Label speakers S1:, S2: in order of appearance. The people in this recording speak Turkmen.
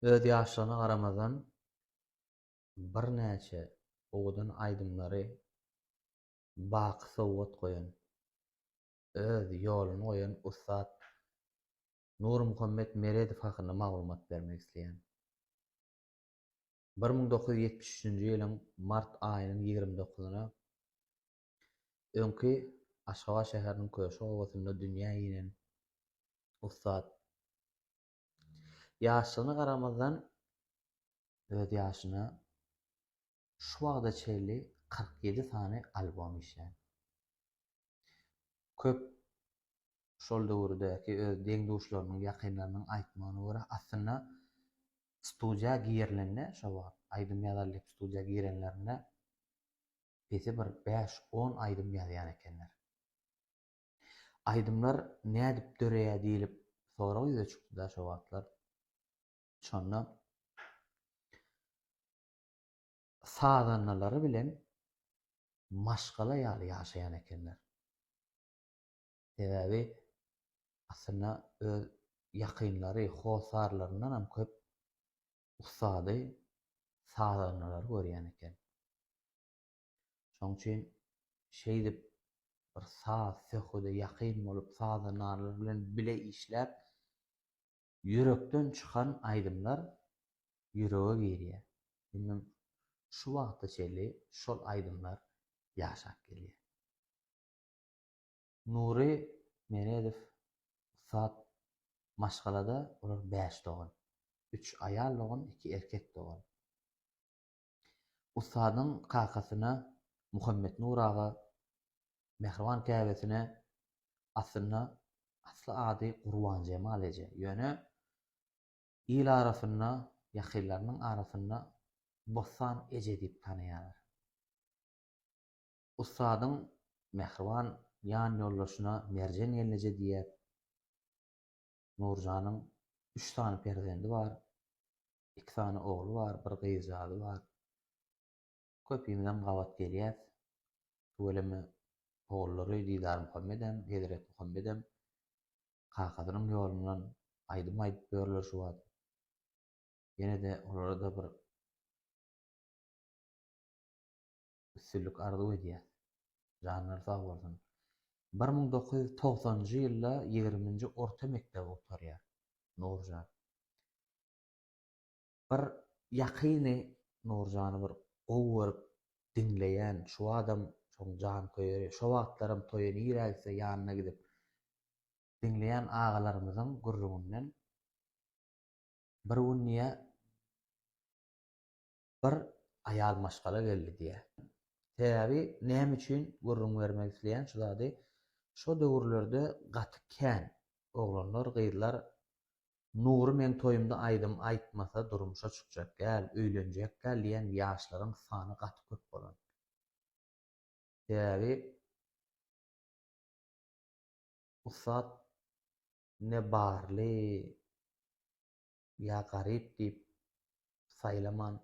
S1: Öz ýaşlygyna garamazdan birnäçe owdan aýdymlary baky sowgat goýan, öz ýoluny goýan Ussat Nurmuhammed Meredow hakynda maglumat bermek isleýän. 1973-nji ýylyň mart aýynyň 29-syna öňki Aşgabat şäheriniň Köşe obasynda dünýä inen Ussat ýaşlygyna garamazdan öz ýaşyna şu wagda çenli 47 sany albom işlän. Köp şol döwürdäki öz deňduşlarynyň ýakynlarynyň aýtmagyna görä aslynda studiýa giýerlende şo wagt aýdym ýazalyp studiýa giýerenlerinde bizi bir 5-10 aýdym ýazýan ekenler. Aýdymlar nädip döreýär diýilip sorag ýüze çykdy da şo wagtlar. Şonda sadanlary bilen maşgala ýaly ýaşaýan ekenler. Sebäbi aslynda öz ýakynlary, howsarlaryndan hem köp ussady sadanlary görýän eken. Şoň üçin şeý dip bir saz söhüde ýakyn bolup sadanlar bilen bile işläp ýürekden çykan aýdymlar ýürege girýär. Bilmem şu wagtda çenli şol aýdymlar ýaşap gelýär. Nury Meredow Ussat maşgalada olar 5 dogan. 3 aýal dogan, 2 erkek dogan. Ussadyň kakasyna Muhammed Nur aga, Mehriban käbesine aslynda asly ady Gurban Jemal eje. Ýöne il arasynda, ýakynlarynyň arasynda Bosan eje diýip tanaýarlar. Ussadyň Mehriban ýan ýoldaşyna Merjen Elneje diýip Nurjanyň 3 sany perzendi bar, 2 sany ogly bar, bir gyzjady bar. Köpüýümden gabat gelýär. Şolemy oglary Didar Muhammedem, Hedret Muhammedem kakasynyň ýolundan aýdym aýdyp berler şu wagt. Ýene de olara da bir üstünlük arzu edýär. Janlar sag bolsun. 1990-njy ýylda 20-nji orta mekdebi oturýar Nurjan. Bir ýakyny Nurjany bir gowuryp dinleýän şu adam şoň jan köýeri, şo wagtlarym toýuny ýirägse ýanyna gidip dinleýän agalarymyzyň gurrundan bir günniýe bir aýal maşgala geldi diýär. Sebäbi näme üçin gurrun bermek isleýän şu zady şo döwürlerde gaty kän oglanlar, gyzlar Nury men toýumda aýdym aýtmasa durmuşa çykjak gäl, öýlenjek gäl diýen ýaşlaryň sany gaty köp bolan. Sebäbi Ussat ne barly ýa garyp diýip saýlaman